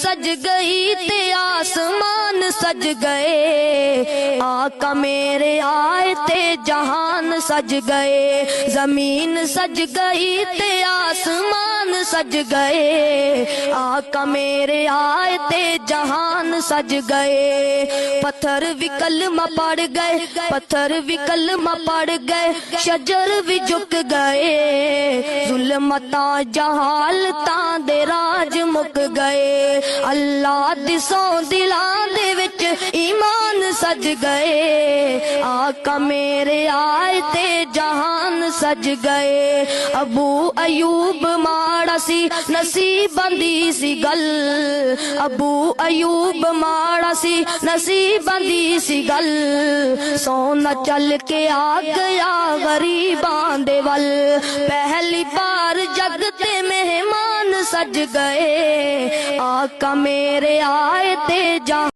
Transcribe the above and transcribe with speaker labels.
Speaker 1: سج گئی تے آسمان سج گئے، آقا میرے آئے تے جہان سج گئے، زمین سج گئی تے آسمان سج گئے، آقا میرے آئے تے جہان سج گئے، پتھر بھی کلمہ پڑھ گئے، پتھر بھی کلمہ پڑھ گئے، شجر بھی جھک گئے، ظلمتاں جہالتاں دے راج مک گئے، اللہ دی سوں دلاں دے وچ ایمان سج گئے، آقا میرے آئے تے جہان سج گئے، ابو ایوب ماڑا سی نصیباں دی سی گل، ابو ایوب ماڑا سی نصیباں دی سی گل، سونا چل کے آ گیا غریباں دے ول، پہلی بار جگ تے مہمان سج گئے، آقا میرے آئے تے جہان